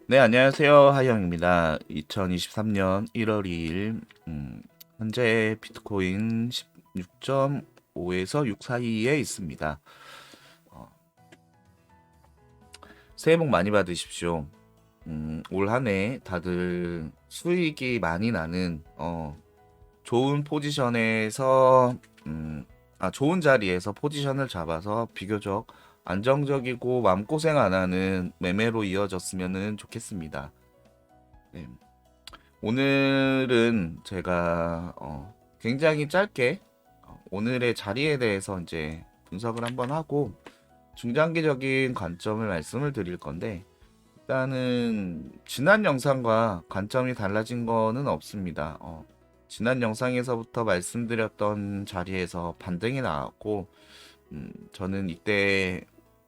네, 안녕하세요. 하영입니다. 2023년 1월 2일, 현재 비트코인 16.5에서 6 사이에 있습니다. 어, 새해 복 많이 받으십시오. 올 한 해 다들 수익이 많이 나는, 좋은 포지션에서, 좋은 자리에서 포지션을 잡아서 비교적 안정적이고 마음고생 안 하는 매매로 이어졌으면 좋겠습니다. 네. 오늘은 제가 굉장히 짧게 오늘의 자리에 대해서 이제 분석을 한번 하고 중장기적인 관점을 말씀을 드릴 건데, 일단은 지난 영상과 관점이 달라진 거는 없습니다. 지난 영상에서부터 말씀드렸던 자리에서 반등이 나왔고, 저는 이때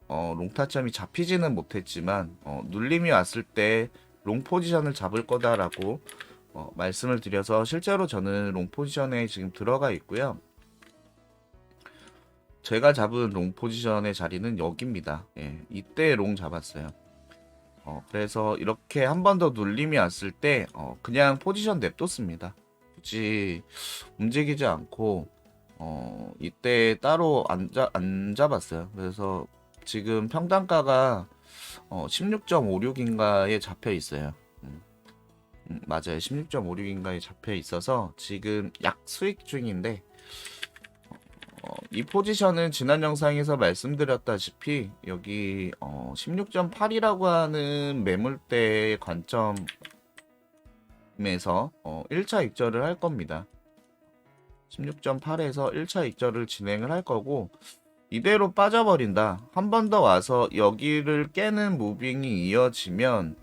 롱타점이 잡히지는 못했지만 눌림이 왔을 때 롱 포지션을 잡을 거다라고 말씀을 드려서 실제로 저는 롱 포지션에 지금 들어가 있고요. 제가 잡은 롱 포지션의 자리는 여기입니다. 예, 이때 롱 잡았어요. 그래서 이렇게 한 번 더 눌림이 왔을 때 그냥 포지션 냅뒀습니다. 굳이 움직이지 않고 이때 따로 안 잡았어요. 그래서 지금 평단가가 16.56인가에 잡혀 있어요. 맞아요. 16.56인가에 잡혀 있어서 지금 약 수익 중인데, 이 포지션은 지난 영상에서 말씀드렸다시피 여기 16.8이라고 하는 매물대의 관점에서 1차 익절을 할 겁니다. 16.8에서 1차 익절을 진행을 할 거고, 이대로 빠져버린다. 한 번 더 와서 여기를 깨는 무빙이 이어지면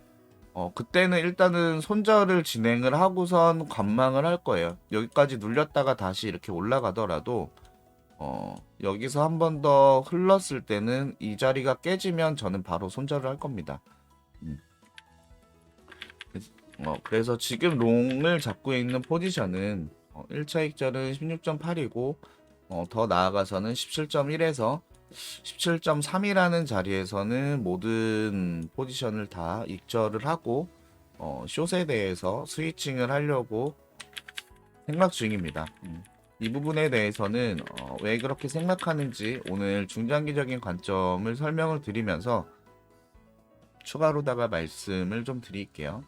그때는 일단은 손절을 진행을 하고선 관망을 할 거예요. 여기까지 눌렸다가 다시 이렇게 올라가더라도 여기서 한 번 더 흘렀을 때는 이 자리가 깨지면 저는 바로 손절을 할 겁니다. 음. 그래서 지금 롱을 잡고 있는 포지션은 1차 익절은 16.8이고 더 나아가서는 17.1에서 17.3이라는 자리에서는 모든 포지션을 다 익절을 하고 숏에 대해서 스위칭을 하려고 생각 중입니다. 이 부분에 대해서는 왜 그렇게 생각하는지 오늘 중장기적인 관점을 설명을 드리면서 추가로다가 말씀을 좀 드릴게요.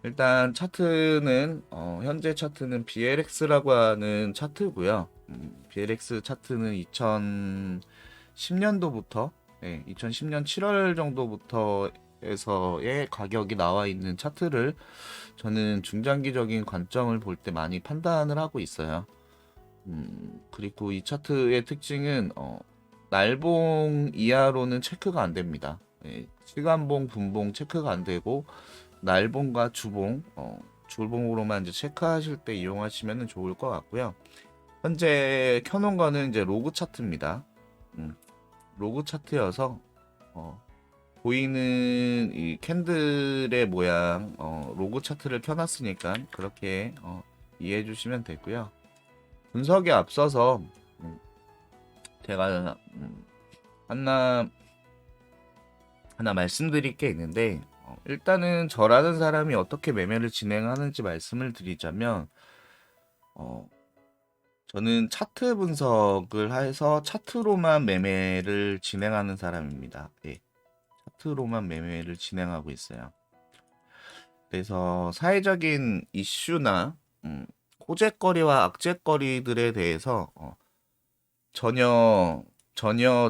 일단 차트는 현재 차트는 BLX라고 하는 차트고요. BLX 차트는 2010년도부터 2010년 7월 정도부터에서의 가격이 나와 있는 차트를 저는 중장기적인 관점을 볼 때 많이 판단을 하고 있어요. 그리고 이 차트의 특징은 날봉 이하로는 체크가 안 됩니다. 시간봉, 분봉 체크가 안 되고 날봉과 주봉, 줄봉으로만 이제 체크하실 때 이용하시면 좋을 것 같고요. 현재 켜놓은 거는 이제 로그 차트입니다. 로그 차트여서 보이는 이 캔들의 모양, 로그 차트를 켜놨으니까 그렇게 이해해 주시면 되고요. 분석에 앞서서 제가 하나 하나 말씀드릴 게 있는데, 일단은 저라는 사람이 어떻게 매매를 진행하는지 말씀을 드리자면, 저는 차트 분석을 해서 차트로만 매매를 진행하는 사람입니다. 예, 차트로만 매매를 진행하고 있어요. 그래서 사회적인 이슈나 호재거리와 악재거리들에 대해서 전혀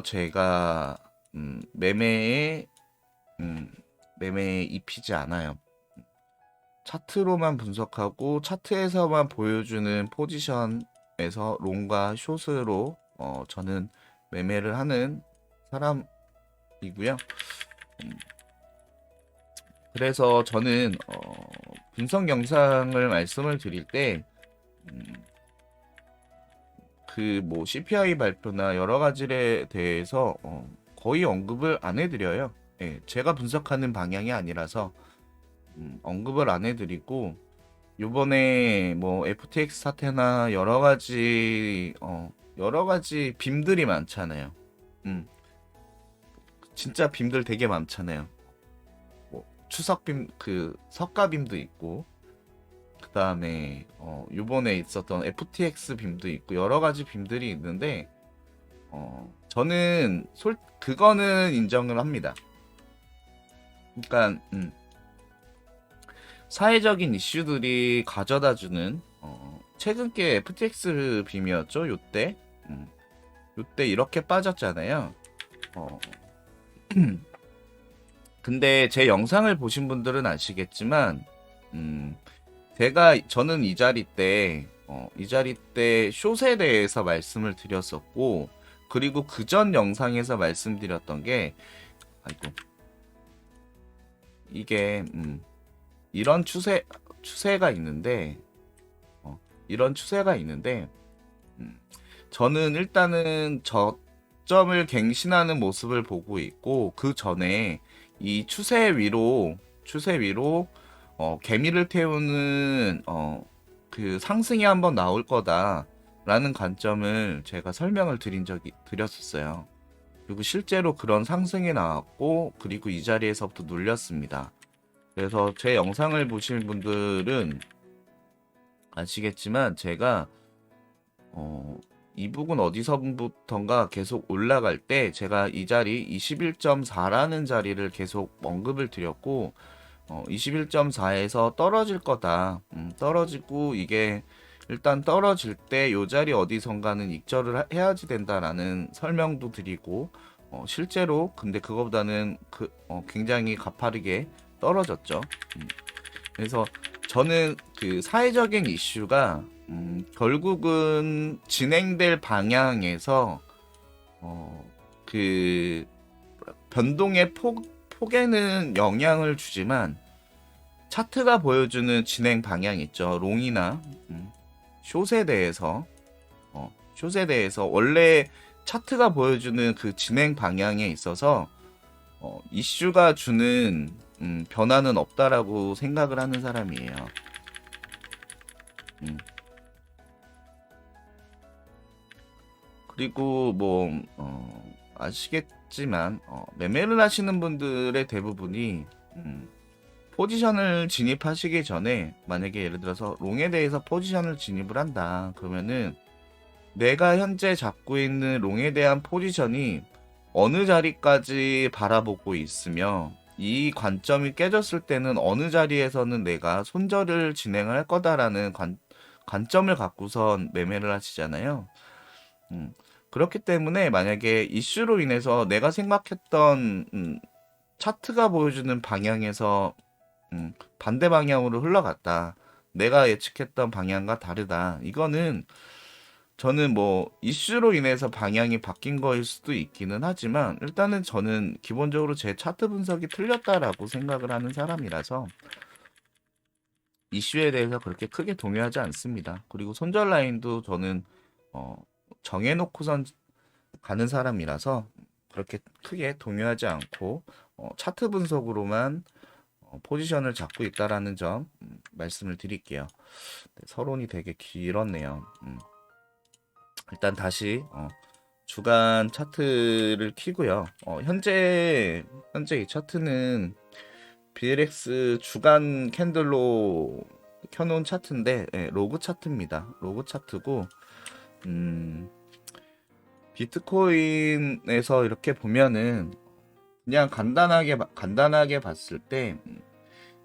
제가 매매에 매매에 입히지 않아요. 차트로만 분석하고 차트에서만 보여주는 포지션에서 롱과 숏으로 저는 매매를 하는 사람이고요. 그래서 저는 분석 영상을 말씀을 드릴 때 그 뭐 CPI 발표나 여러 가지에 대해서 거의 언급을 안 해드려요. 예, 제가 분석하는 방향이 아니라서 언급을 안 해드리고, 요번에 뭐 FTX 사태나 여러 가지 빔들이 많잖아요. 음, 진짜 빔들 되게 많잖아요. 추석빔 그 석가빔도 있고 그다음에 요번에 있었던 FTX 빔도 있고 여러 가지 빔들이 있는데 저는 그거는 인정을 합니다. 그러니까 사회적인 이슈들이 가져다주는 최근 게 FTX 빔이었죠. 요때 이렇게 빠졌잖아요. 근데 제 영상을 보신 분들은 아시겠지만 저는 이 자리 때 숏에 대해서 말씀을 드렸었고 그리고 그 전 영상에서 말씀드렸던 게 이게 이런 추세가 있는데 저는 일단은 저점을 갱신하는 모습을 보고 있고 그 전에 이 추세 위로 개미를 태우는 그 상승이 한번 나올 거다라는 관점을 제가 설명을 드렸었어요. 그리고 실제로 그런 상승이 나왔고 그리고 이 자리에서부터 눌렸습니다. 그래서 제 영상을 보신 분들은 아시겠지만 제가 이 부분 어디서부턴가 계속 올라갈 때 제가 이 자리 21.4라는 자리를 계속 언급을 드렸고 21.4에서 떨어질 거다. 떨어지고 이게 일단 떨어질 때 이 자리 어디선가는 익절을 해야지 된다라는 설명도 드리고 실제로 근데 그거보다는 굉장히 가파르게 떨어졌죠. 그래서 저는 그 사회적인 이슈가 결국은 진행될 방향에서 그 변동의 폭에는 영향을 주지만 차트가 보여주는 진행 방향 있죠. 롱이나 숏에 대해서 원래 차트가 보여주는 그 진행 방향에 있어서 이슈가 주는 변화는 없다라고 생각을 하는 사람이에요. 그리고 뭐 아시겠지만 매매를 하시는 분들의 대부분이 포지션을 진입하시기 전에 만약에 예를 들어서 롱에 대해서 포지션을 진입을 한다 그러면은 내가 현재 잡고 있는 롱에 대한 포지션이 어느 자리까지 바라보고 있으며 이 관점이 깨졌을 때는 어느 자리에서는 내가 손절을 진행을 할 거다라는 관점을 갖고선 매매를 하시잖아요. 그렇기 때문에 만약에 이슈로 인해서 내가 생각했던 차트가 보여주는 방향에서 반대 방향으로 흘러갔다. 내가 예측했던 방향과 다르다. 이거는 저는 뭐 이슈로 인해서 방향이 바뀐 거일 수도 있기는 하지만 일단은 저는 기본적으로 제 차트 분석이 틀렸다라고 생각을 하는 사람이라서 이슈에 대해서 그렇게 크게 동요하지 않습니다. 그리고 손절 라인도 저는 정해놓고선 가는 사람이라서 그렇게 크게 동요하지 않고 차트 분석으로만 포지션을 잡고 있다라는 점 말씀을 드릴게요. 네, 서론이 되게 길었네요. 일단 다시 주간 차트를 키고요. 현재 이 차트는 BLX 주간 캔들로 켜놓은 차트인데 로그 차트입니다. 로그 차트고 비트코인에서 이렇게 보면은 그냥 간단하게 봤을 때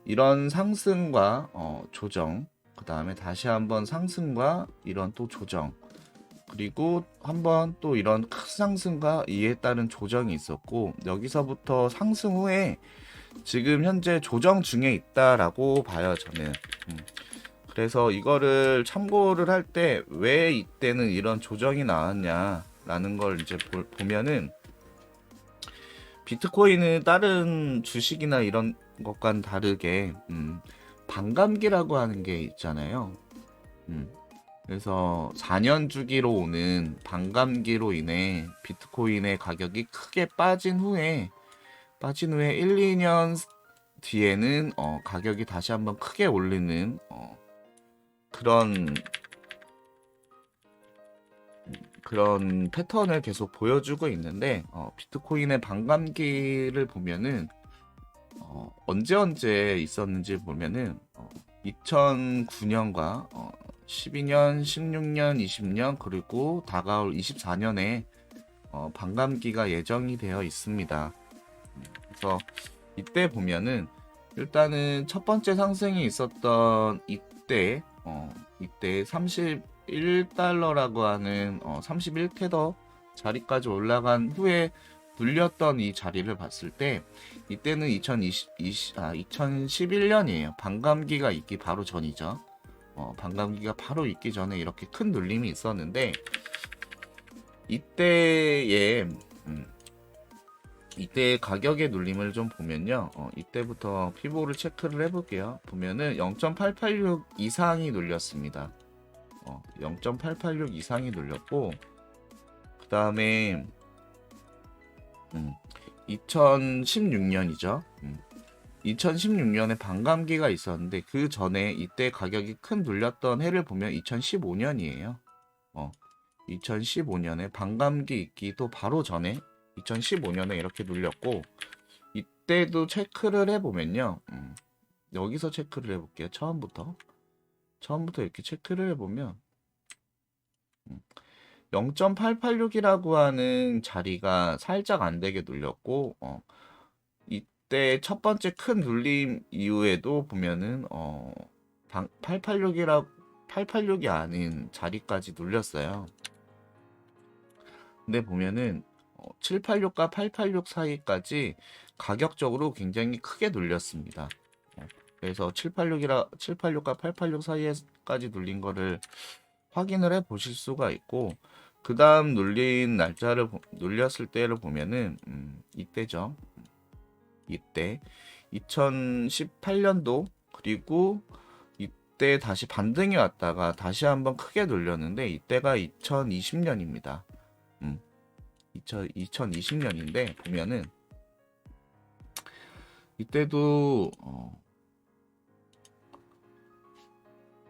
이런 상승과 조정, 그 다음에 다시 한번 상승과 이런 또 조정, 그리고 한번 또 이런 큰 상승과 이에 따른 조정이 있었고 여기서부터 상승 후에 지금 현재 조정 중에 있다라고 봐요, 저는. 그래서 이거를 참고를 할 때 왜 이때는 이런 조정이 나왔냐라는 걸 이제 보면은 비트코인은 다른 주식이나 이런 것과는 다르게 반감기라고 하는 게 있잖아요. 그래서 4년 주기로 오는 반감기로 인해 비트코인의 가격이 크게 빠진 후에 1, 2년 뒤에는 가격이 다시 한번 크게 올리는 그런 패턴을 계속 보여주고 있는데 비트코인의 반감기를 보면은 언제 있었는지 보면은 2009년과 12년, 16년, 20년 그리고 다가올 24년에 반감기가 예정이 되어 있습니다. 그래서 이때 보면은 일단은 첫 번째 상승이 있었던 이때 31달러라고 하는 31테더 자리까지 올라간 후에 눌렸던 이 자리를 봤을 때 이때는 2011년이에요. 반감기가 있기 바로 전이죠. 반감기가 바로 있기 전에 이렇게 큰 눌림이 있었는데 이때의 이때 가격의 눌림을 좀 보면요. 이때부터 피보를 체크를 해볼게요. 보면은 0.886 이상이 눌렸습니다. 0.886 이상이 눌렸고 그 다음에 2016년이죠. 2016년에 반감기가 있었는데 그 전에 이때 가격이 큰 눌렸던 해를 보면 2015년이에요. 2015년에 반감기 있기도 바로 전에 2015년에 이렇게 눌렸고 이때도 체크를 해보면요. 여기서 체크를 해볼게요. 처음부터 이렇게 체크를 해보면 0.886이라고 하는 자리가 살짝 안 되게 눌렸고 이때 첫 번째 큰 눌림 이후에도 보면은 886이 아닌 자리까지 눌렸어요. 근데 보면은 786과 886 사이까지 가격적으로 굉장히 크게 눌렸습니다. 그래서 786과 886 사이에까지 눌린 거를 확인을 해 보실 수가 있고 그 다음 눌렸을 때를 보면은 이때죠. 이때 2018년도 그리고 이때 다시 반등이 왔다가 다시 한번 크게 눌렸는데 이때가 2020년입니다. 2020년인데 보면은 이때도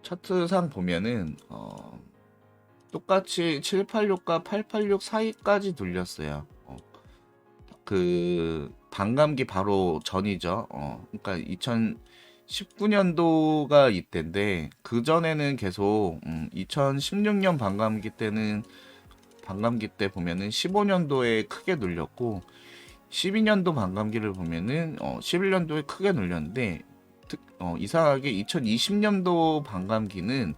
차트상 보면은 똑같이 786과 886 사이까지 눌렸어요. 그 반감기 바로 전이죠. 그러니까 2019년도가 이때인데 그 전에는 계속 2016년 반감기 때 보면은 15년도에 크게 눌렸고 12년도 반감기를 보면은 11년도에 크게 눌렸는데 이상하게 2020년도 반감기는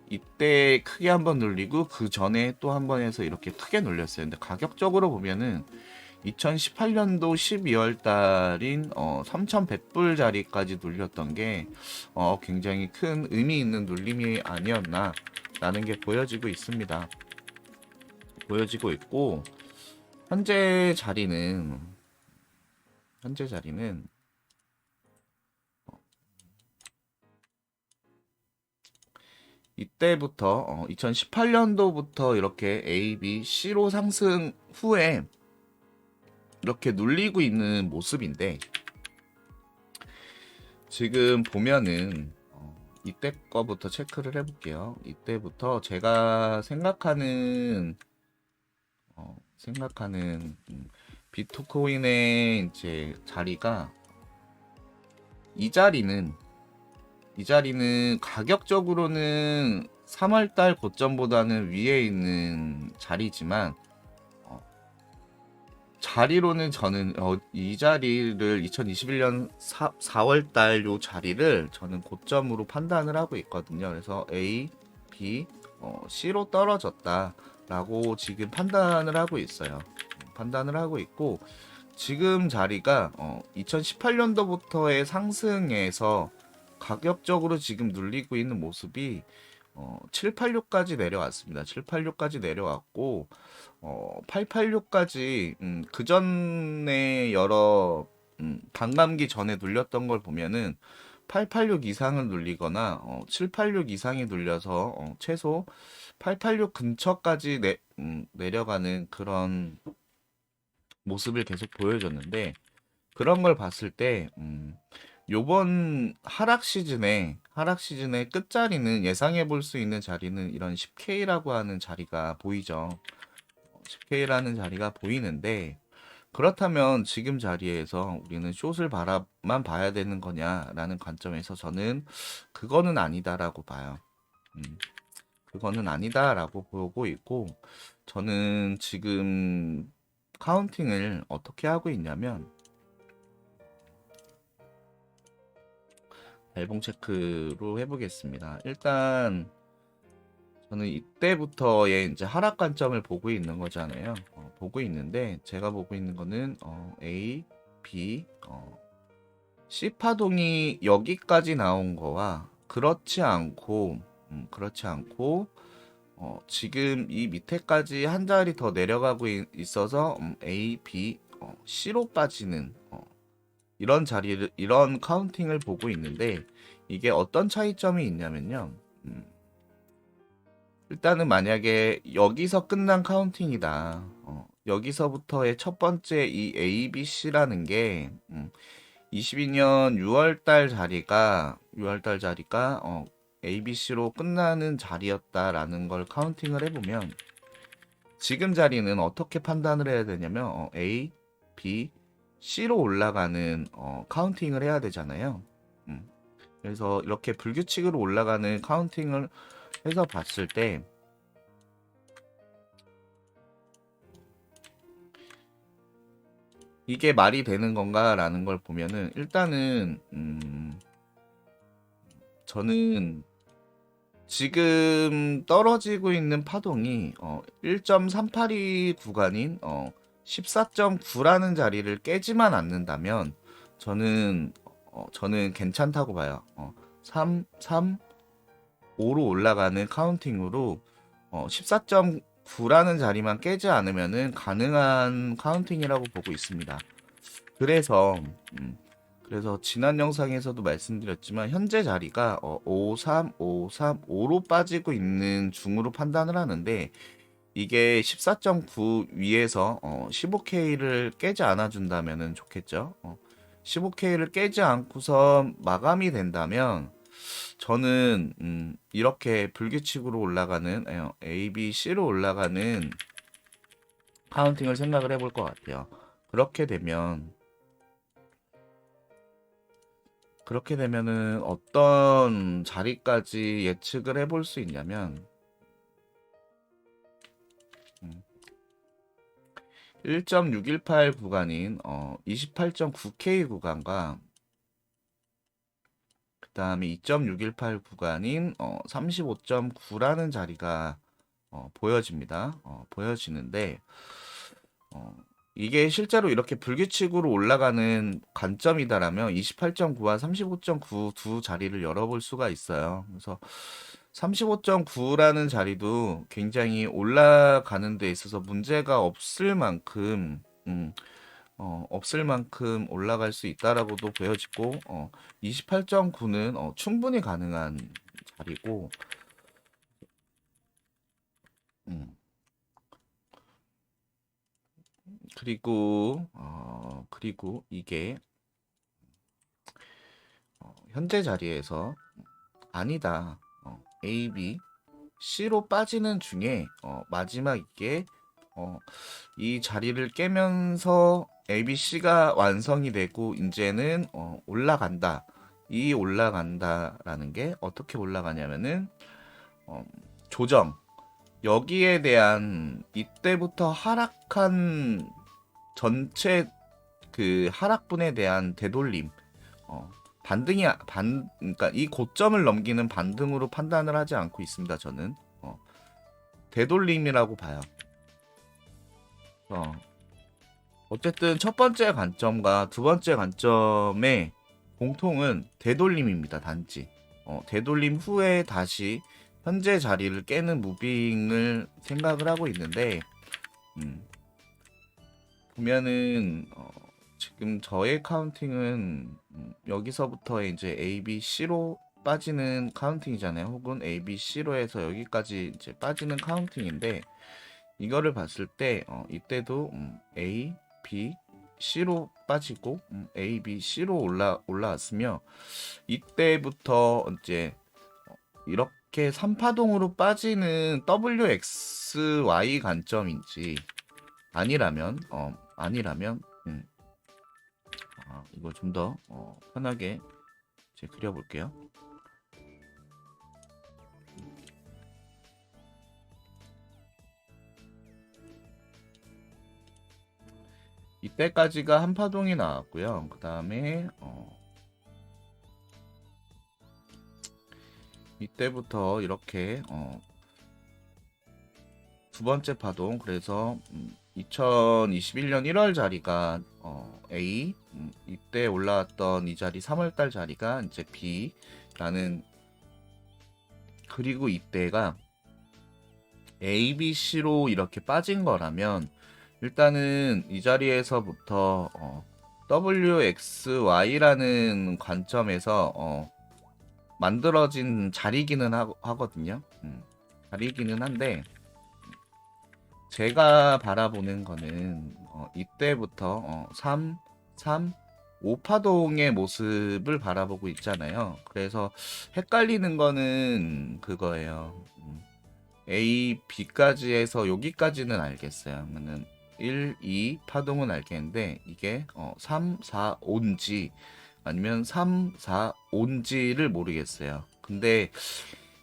이때 크게 한번 눌리고 그 전에 또 한 번 해서 이렇게 크게 눌렸어요. 근데 가격적으로 보면은 2018년도 12월 달인 3,100불 자리까지 눌렸던 게 굉장히 큰 의미 있는 눌림이 아니었나 라는 게 보여지고 있고 현재 자리는 이때부터 2018년도부터 이렇게 A, B, C로 상승 후에 이렇게 눌리고 있는 모습인데 지금 보면은 이때 거부터 체크를 해볼게요. 이때부터 제가 생각하는 비트코인의 이제 자리가 이 자리는 가격적으로는 3월달 고점보다는 위에 있는 자리지만 자리로는 저는 이 자리를 2021년 4월달 요 자리를 저는 고점으로 판단을 하고 있거든요. 그래서 A, B, C로 떨어졌다라고 지금 판단을 하고 있어요. 판단을 하고 있고 지금 자리가 2018년도부터의 상승에서 가격적으로 지금 눌리고 있는 모습이 786까지 내려왔습니다. 786까지 내려왔고 886까지 그 전에 여러 반감기 전에 눌렸던 걸 보면은 886 이상을 눌리거나 786 이상이 눌려서 최소 886 근처까지 내려가는 그런 모습을 계속 보여줬는데 그런 걸 봤을 때 요번 하락 시즌의 끝자리는 예상해 볼 수 있는 자리는 이런 10K라고 하는 자리가 보이죠. 10K라는 자리가 보이는데 그렇다면 지금 자리에서 우리는 숏을 바라만 봐야 되는 거냐라는 관점에서 저는 그거는 아니다라고 봐요. 음, 그거는 아니다라고 보고 있고, 저는 지금 카운팅을 어떻게 하고 있냐면 벨봉 체크로 해보겠습니다. 일단 저는 이때부터의 이제 하락 관점을 보고 있는 거잖아요. 보고 있는데 제가 보고 있는 거는 A, B, C 파동이 여기까지 나온 거와 그렇지 않고 지금 이 밑에까지 한 자리 더 내려가고 있어서 A, B, C로 빠지는 이런 카운팅을 보고 있는데 이게 어떤 차이점이 있냐면요. 일단은 만약에 여기서 끝난 카운팅이다. 여기서부터의 첫 번째 이 A, B, C라는 게 22년 6월 달 자리가 A, B, C로 끝나는 자리였다라는 걸 카운팅을 해보면 지금 자리는 어떻게 판단을 해야 되냐면 A, B, C로 올라가는 카운팅을 해야 되잖아요. 그래서 이렇게 불규칙으로 올라가는 카운팅을 해서 봤을 때 이게 말이 되는 건가라는 걸 보면은 일단은 저는 지금 떨어지고 있는 파동이 1.382 구간인 14.9라는 자리를 깨지만 않는다면 저는 괜찮다고 봐요. 3, 3, 5로 올라가는 카운팅으로 14.9라는 자리만 깨지 않으면은 가능한 카운팅이라고 보고 있습니다. 그래서 지난 영상에서도 말씀드렸지만 현재 자리가 5, 3, 5, 3, 5로 빠지고 있는 중으로 판단을 하는데 이게 14.9 위에서 15K를 깨지 않아 준다면은 좋겠죠. 15K를 깨지 않고서 마감이 된다면 저는 이렇게 불규칙으로 올라가는 A, B, C로 올라가는 카운팅을 생각을 해볼 것 같아요. 그렇게 되면은 어떤 자리까지 예측을 해볼 수 있냐면 1.618 구간인 28.9K 구간과 그 다음에 2.618 구간인 35.9라는 자리가 보여집니다. 보여지는데 이게 실제로 이렇게 불규칙으로 올라가는 관점이다라면 28.9와 35.9 두 자리를 열어볼 수가 있어요. 그래서 35.9라는 자리도 굉장히 올라가는 데 있어서 문제가 없을 만큼 올라갈 수 있다라고도 보여지고 28.9는 충분히 가능한 자리고 음, 그리고 이게 현재 자리에서 아니다. A, B, C로 빠지는 중에 마지막 이게 이 자리를 깨면서 A, B, C가 완성이 되고 이제는 올라간다. 이 올라간다라는 게 어떻게 올라가냐면은 조정 여기에 대한 이때부터 하락한 전체 그 하락분에 대한 되돌림 그러니까 이 고점을 넘기는 반등으로 판단을 하지 않고 있습니다. 저는 되돌림이라고 봐요. 어쨌든 첫 번째 관점과 두 번째 관점의 공통은 되돌림입니다. 단지 되돌림 후에 다시 현재 자리를 깨는 무빙을 생각을 하고 있는데 보면은 지금 저의 카운팅은 여기서부터 이제 A, B, C로 빠지는 카운팅이잖아요. 혹은 A, B, C로 해서 여기까지 이제 빠지는 카운팅인데 이거를 봤을 때 이때도 A, B, C로 빠지고 A, B, C로 올라왔으며 이때부터 이제 이렇게 3파동으로 빠지는 WXY 관점인지 아니라면 아니라면 이거 좀 더 편하게 이제 그려볼게요. 이때까지가 한 파동이 나왔고요. 그 다음에 이때부터 이렇게 두 번째 파동, 그래서 2021년 1월 자리가 A, 이때 올라왔던 이 자리 3월달 자리가 이제 B라는, 그리고 이때가 A, B, C로 이렇게 빠진 거라면 일단은 이 자리에서부터 W, X, Y라는 관점에서 만들어진 자리기는 하거든요. 자리기는 한데 제가 바라보는 거는 이때부터 3, 5파동의 모습을 바라보고 있잖아요. 그래서 헷갈리는 거는 그거예요. A, B까지 해서 여기까지는 알겠어요. 그러면은 1, 2 파동은 알겠는데 이게 3, 4, 5인지 아니면 3, 4, 5인지를 모르겠어요. 근데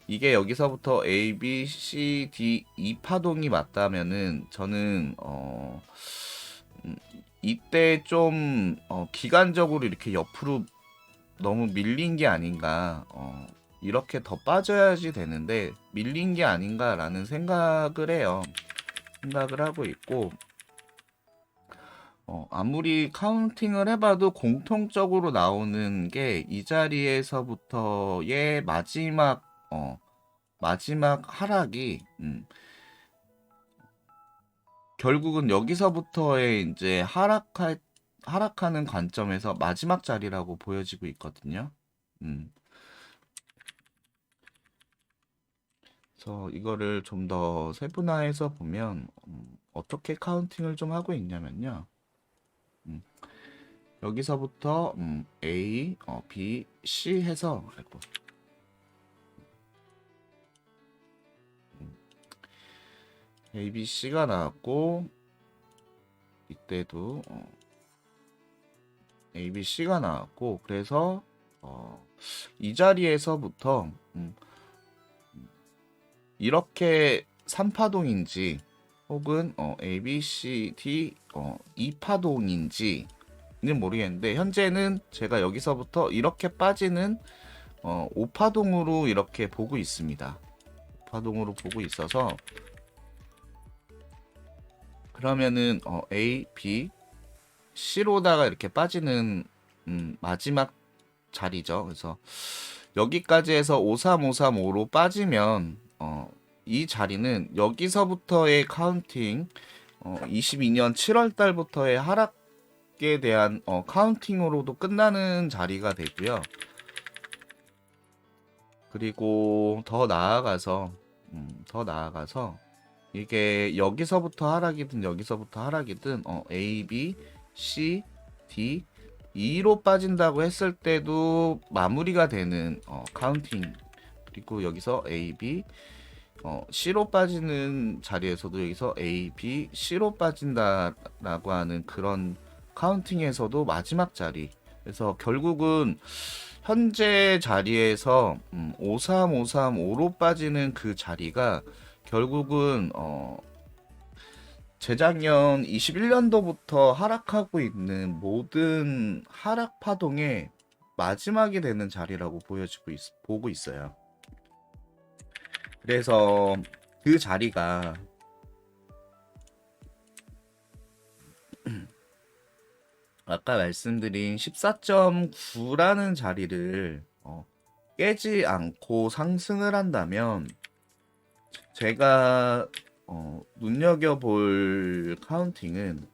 이게 여기서부터 A, B, C, D, E 파동이 맞다면은 저는 이때 좀 기간적으로 이렇게 옆으로 너무 밀린 게 아닌가, 이렇게 더 빠져야지 되는데 밀린 게 아닌가라는 생각을 해요. 생각을 하고 있고, 아무리 카운팅을 해봐도 공통적으로 나오는 게 이 자리에서부터의 마지막 하락이 결국은 여기서부터의 이제 하락하는 관점에서 마지막 자리라고 보여지고 있거든요. 그래서 이거를 좀 더 세분화해서 보면 어떻게 카운팅을 좀 하고 있냐면요. 여기서부터 A, B, C 해서 A, B, C가 나왔고 이때도 A, B, C가 나왔고, 그래서 이 자리에서부터 이렇게 3파동인지 혹은 A, B, C, D 2파동인지는 모르겠는데 현재는 제가 여기서부터 이렇게 빠지는 5파동으로 이렇게 보고 있습니다. 5파동으로 보고 있어서 그러면은 A, B, C로다가 이렇게 빠지는 마지막 자리죠. 그래서 여기까지 해서 53535로 빠지면 이 자리는 여기서부터의 카운팅 22년 7월 달부터의 하락에 대한 카운팅으로도 끝나는 자리가 되고요. 그리고 더 나아가서 이게 여기서부터 하락이든 여기서부터 하락이든 A, B, C, D, E로 빠진다고 했을 때도 마무리가 되는 카운팅, 그리고 여기서 A, B, C로 빠지는 자리에서도 여기서 A, B, C로 빠진다라고 하는 그런 카운팅에서도 마지막 자리. 그래서 결국은 현재 자리에서 53535로 빠지는 그 자리가 결국은 재작년 21년도부터 하락하고 있는 모든 하락 파동의 마지막이 되는 자리라고 보고 있어요. 그래서 그 자리가 아까 말씀드린 14.9라는 자리를 깨지 않고 상승을 한다면 제가 눈여겨볼 카운팅은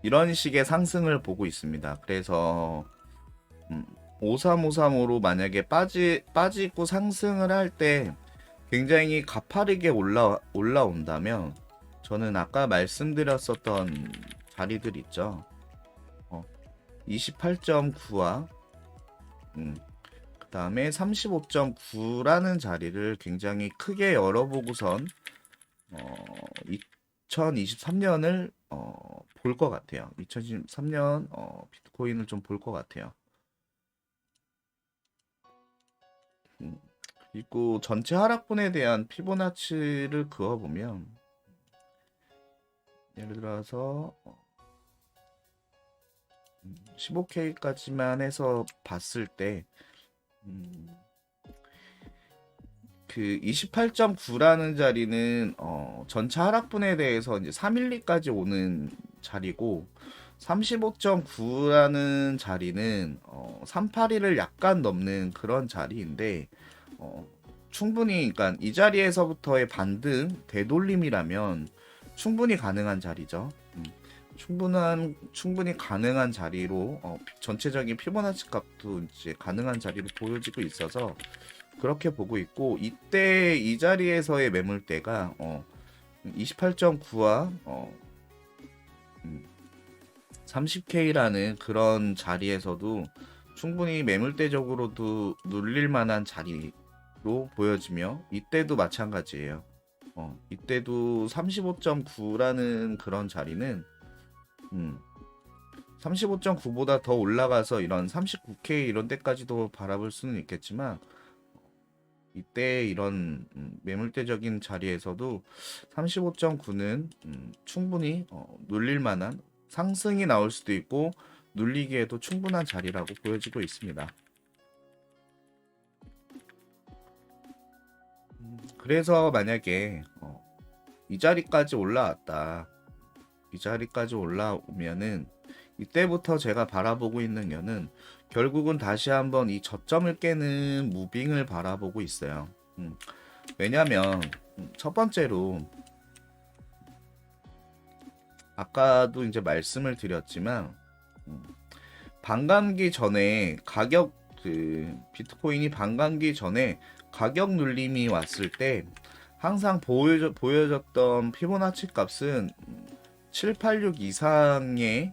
이런 식의 상승을 보고 있습니다. 그래서 53535로 만약에 빠지고 상승을 할 때 굉장히 가파르게 올라온다면 저는 아까 말씀드렸었던 자리들 있죠. 28.9와 다음에 35.9라는 자리를 굉장히 크게 열어보고선 2023년을 볼 것 같아요. 2023년 비트코인을 좀 볼 것 같아요. 그리고 전체 하락분에 대한 피보나치를 그어보면 예를 들어서 15K까지만 해서 봤을 때 그 28.9라는 자리는 전체 하락분에 대해서 이제 312까지 오는 자리고 35.9라는 자리는 382를 약간 넘는 그런 자리인데 충분히 그러니까 이 자리에서부터의 반등 되돌림이라면 충분히 가능한 자리죠. 충분히 가능한 자리로 전체적인 피보나치 값도 이제 가능한 자리로 보여지고 있어서 그렇게 보고 있고 이때 이 자리에서의 매물대가 28.9와 30K라는 그런 자리에서도 충분히 매물대적으로도 눌릴 만한 자리로 보여지며 이때도 마찬가지예요. 이때도 35.9라는 그런 자리는 35.9보다 더 올라가서 이런 39K 이런 데까지도 바라볼 수는 있겠지만 이때 이런 매물대적인 자리에서도 35.9는 충분히 눌릴 만한 상승이 나올 수도 있고 눌리기에도 충분한 자리라고 보여지고 있습니다. 그래서 만약에 이 자리까지 올라왔다. 이 자리까지 올라오면은 이때부터 제가 바라보고 있는 거는 결국은 다시 한번 이 저점을 깨는 무빙을 바라보고 있어요. 왜냐면 첫 번째로 아까도 이제 말씀을 드렸지만 반감기 전에 가격 비트코인이 반감기 전에 가격 눌림이 왔을 때 항상 보여졌던 피보나치 값은 786 이상의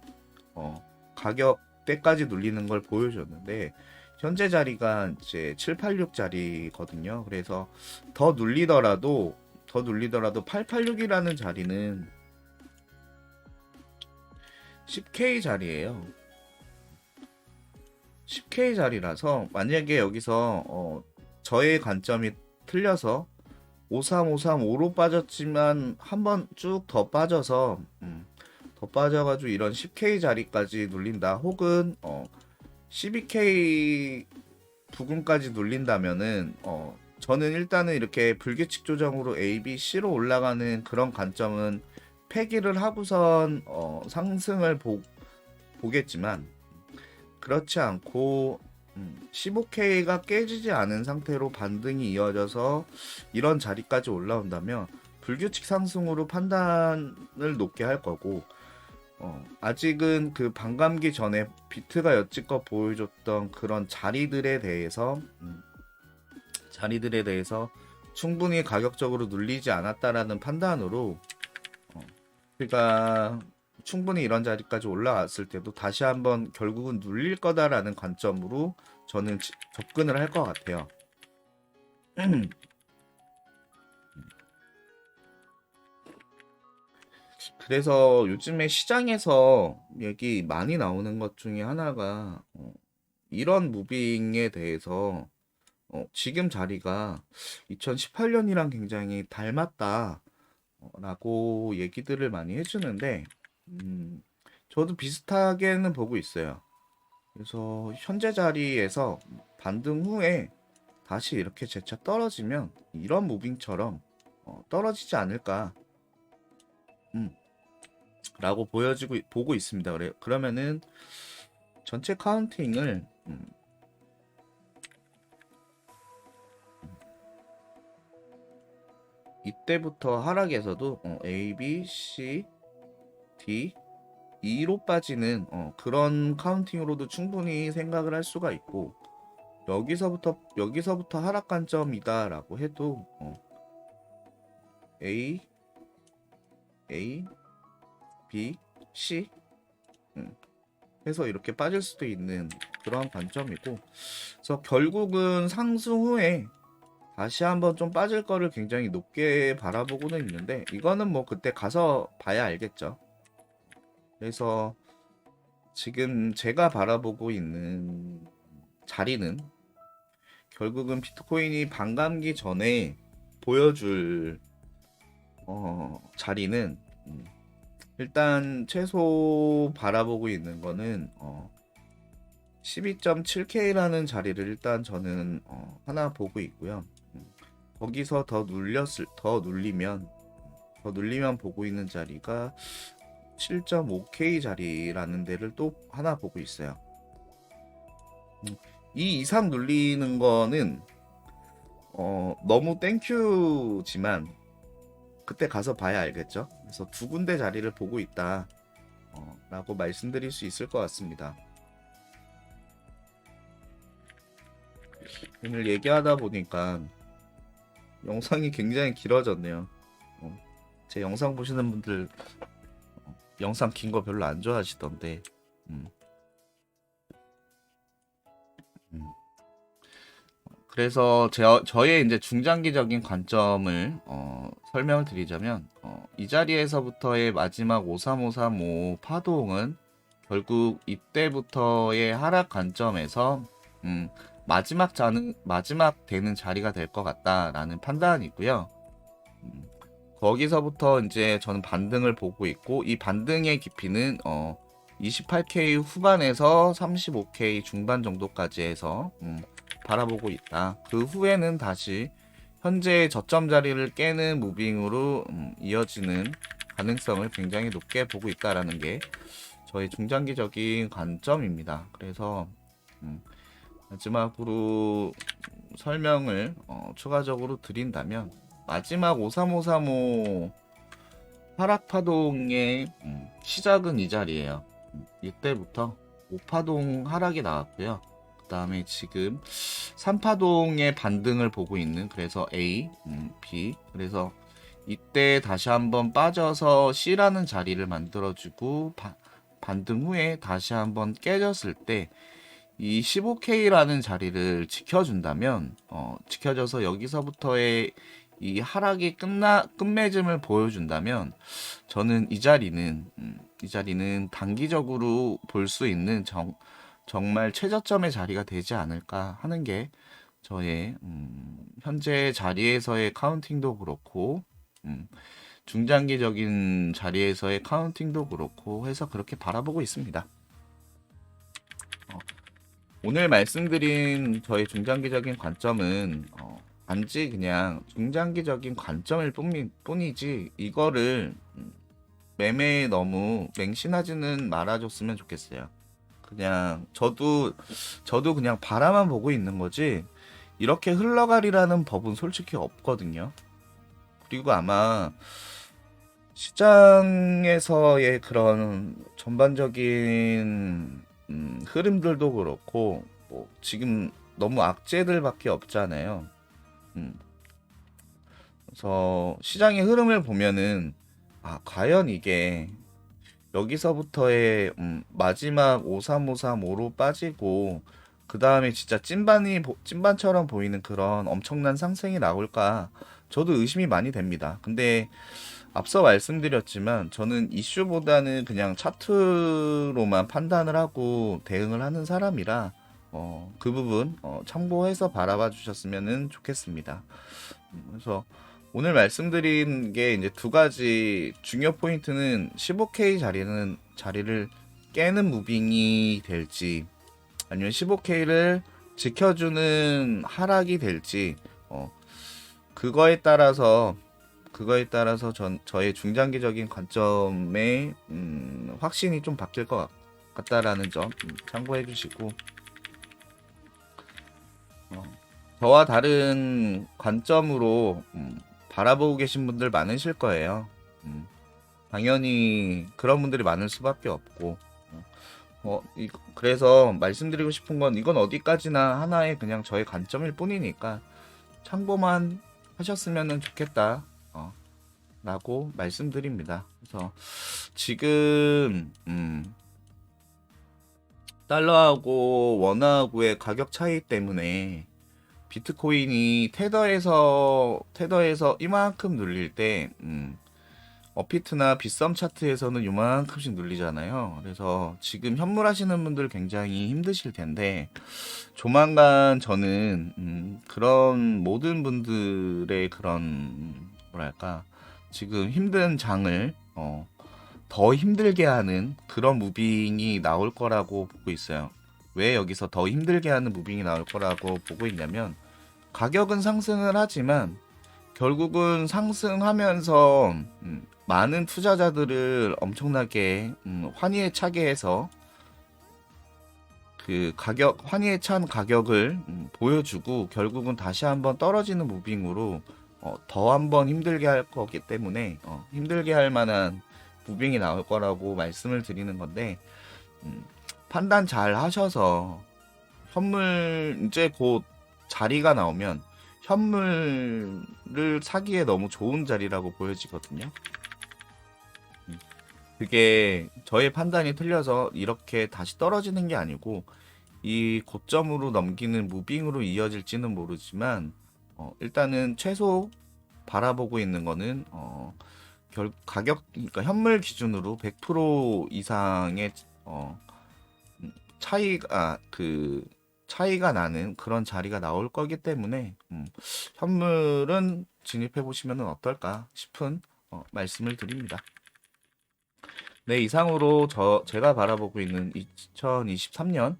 가격대까지 눌리는 걸 보여줬는데 현재 자리가 이제 786 자리거든요. 그래서 더 눌리더라도 886이라는 자리는 10K 자리예요. 10K 자리라서 만약에 여기서 저의 관점이 틀려서 53535로 빠졌지만 한번 쭉 더 빠져서 더 빠져가지고 이런 10K 자리까지 눌린다 혹은 12K 부근까지 눌린다면은 저는 일단은 이렇게 불규칙 조정으로 A, B, C로 올라가는 그런 관점은 폐기를 하고선 상승을 보겠지만 그렇지 않고 15K가 깨지지 않은 상태로 반등이 이어져서 이런 자리까지 올라온다면 불규칙 상승으로 판단을 높게 할 거고 아직은 그 반감기 전에 비트가 여지껏 보여줬던 그런 자리들에 대해서 충분히 가격적으로 눌리지 않았다라는 판단으로 그러니까 충분히 이런 자리까지 올라왔을 때도 다시 한번 결국은 눌릴 거다라는 관점으로 저는 접근을 할 것 같아요. 그래서 요즘에 시장에서 얘기 많이 나오는 것 중에 하나가 이런 무빙에 대해서 지금 자리가 2018년이랑 굉장히 닮았다 라고 얘기들을 많이 해주는데 저도 비슷하게는 보고 있어요. 그래서 현재 자리에서 반등 후에 다시 이렇게 재차 떨어지면 이런 무빙처럼 떨어지지 않을까 라고 보고 있습니다. 그러면은 전체 카운팅을 이때부터 하락에서도 A, B, C, D, E로 빠지는 그런 카운팅으로도 충분히 생각을 할 수가 있고 여기서부터 하락 관점이다라고 해도 A, B, C 해서 이렇게 빠질 수도 있는 그런 관점이고, 그래서 결국은 상승 후에 다시 한번 좀 빠질 거를 굉장히 높게 바라보고는 있는데, 이거는 뭐 그때 가서 봐야 알겠죠. 그래서 지금 제가 바라보고 있는 자리는 결국은 비트코인이 반감기 전에 보여줄 자리는, 일단 최소 바라보고 있는 거는 12.7K라는 자리를 일단 저는 하나 보고 있고요. 거기서 더 눌리면 보고 있는 자리가 7.5K 자리라는 데를 또 하나 보고 있어요. 이 이상 눌리는 거는 너무 땡큐지만 그때 가서 봐야 알겠죠. 그래서 두 군데 자리를 보고 있다 라고 말씀드릴 수 있을 것 같습니다. 오늘 얘기하다 보니까 영상이 굉장히 길어졌네요. 제 영상 보시는 분들 영상 긴 거 별로 안 좋아하시던데. 음. 음. 그래서 저의 이제 중장기적인 관점을 설명을 드리자면, 이 자리에서부터의 마지막 53535 파동은 결국 이때부터의 하락 관점에서 마지막 되는 자리가 될 것 같다라는 판단이고요. 거기서부터 이제 저는 반등을 보고 있고, 이 반등의 깊이는 28K 후반에서 35K 중반 정도까지 해서 바라보고 있다. 그 후에는 다시 현재 저점 자리를 깨는 무빙으로 이어지는 가능성을 굉장히 높게 보고 있다라는 게 저의 중장기적인 관점입니다. 그래서 마지막으로 설명을 추가적으로 드린다면, 마지막 53535 하락 파동의 시작은 이 자리예요. 이때부터 5파동 하락이 나왔고요. 그 다음에 지금 3파동의 반등을 보고 있는, 그래서 A, B, 그래서 이때 다시 한번 빠져서 C라는 자리를 만들어주고, 반등 후에 다시 한번 깨졌을 때 이 15K라는 자리를 지켜준다면, 지켜져서 여기서부터의 이 하락이 끝맺음을 보여준다면, 저는 이 자리는 단기적으로 볼 수 있는 정말 최저점의 자리가 되지 않을까 하는 게 저의 현재 자리에서의 카운팅도 그렇고, 중장기적인 자리에서의 카운팅도 그렇고 해서 그렇게 바라보고 있습니다. 오늘 말씀드린 저의 중장기적인 관점은 단지 그냥 중장기적인 관점일 뿐이지, 이거를 매매에 너무 맹신하지는 말아줬으면 좋겠어요. 그냥 저도 그냥 바라만 보고 있는 거지, 이렇게 흘러가리라는 법은 솔직히 없거든요. 그리고 아마 시장에서의 그런 전반적인 흐름들도 그렇고, 뭐 지금 너무 악재들밖에 없잖아요. 그래서 시장의 흐름을 보면은, 과연 이게 여기서부터의 마지막 53535로 빠지고 그 다음에 진짜 찐반처럼 보이는 그런 엄청난 상승이 나올까, 저도 의심이 많이 됩니다. 근데 앞서 말씀드렸지만 저는 이슈보다는 그냥 차트로만 판단을 하고 대응을 하는 사람이라 그 부분 참고해서 바라봐 주셨으면 좋겠습니다. 그래서 오늘 말씀드린 게 이제 두 가지 중요 포인트는, 15K 자리를 깨는 무빙이 될지, 아니면 15K를 지켜주는 하락이 될지, 그거에 따라서 저의 중장기적인 관점의 확신이 좀 바뀔 것 같다라는 점 참고해 주시고, 저와 다른 관점으로 바라보고 계신 분들 많으실 거예요. 당연히 그런 분들이 많을 수밖에 없고, 그래서 말씀드리고 싶은 건, 이건 어디까지나 하나의 그냥 저의 관점일 뿐이니까 참고만 하셨으면 좋겠다 라고 말씀드립니다. 그래서 지금 달러하고 원화하고의 가격 차이 때문에 비트코인이 테더에서 이만큼 눌릴 때 어피트나 빗썸 차트에서는 요만큼씩 눌리잖아요. 그래서 지금 현물하시는 분들 굉장히 힘드실 텐데 조만간 저는 그런 모든 분들의 그런 뭐랄까 지금 힘든 장을 더 힘들게 하는 그런 무빙이 나올 거라고 보고 있어요. 왜 여기서 더 힘들게 하는 무빙이 나올 거라고 보고 있냐면 가격은 상승을 하지만 결국은 상승하면서 많은 투자자들을 엄청나게 환희에 차게 해서 그 가격 환희에 찬 가격을 보여주고 결국은 다시 한번 떨어지는 무빙으로 더 한번 힘들게 할 거기 때문에 힘들게 할 만한 무빙이 나올 거라고 말씀을 드리는 건데 판단 잘 하셔서 현물 이제 곧 자리가 나오면 현물을 사기에 너무 좋은 자리라고 보여지거든요. 그게 저의 판단이 틀려서 이렇게 다시 떨어지는 게 아니고 이 고점으로 넘기는 무빙으로 이어질지는 모르지만 일단은 최소 바라보고 있는 거는 가격 그러니까 현물 기준으로 100% 이상의 차이가 나는 그런 자리가 나올 거기 때문에 현물은 진입해 보시면 어떨까 싶은 말씀을 드립니다. 네, 이상으로 제가 바라보고 있는 2023년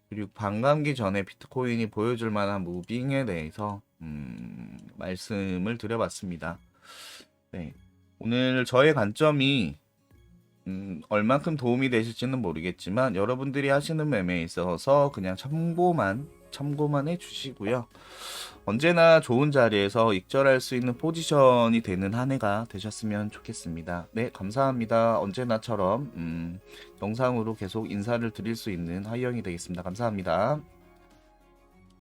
그리고 반감기 전에 비트코인이 보여줄 만한 무빙에 대해서 말씀을 드려봤습니다. 네, 오늘 저의 관점이 얼만큼 도움이 되실지는 모르겠지만 여러분들이 하시는 매매에 있어서 그냥 참고만 해주시고요. 언제나 좋은 자리에서 익절할 수 있는 포지션이 되는 한 해가 되셨으면 좋겠습니다. 네, 감사합니다. 언제나처럼 영상으로 계속 인사를 드릴 수 있는 하이영이 되겠습니다. 감사합니다.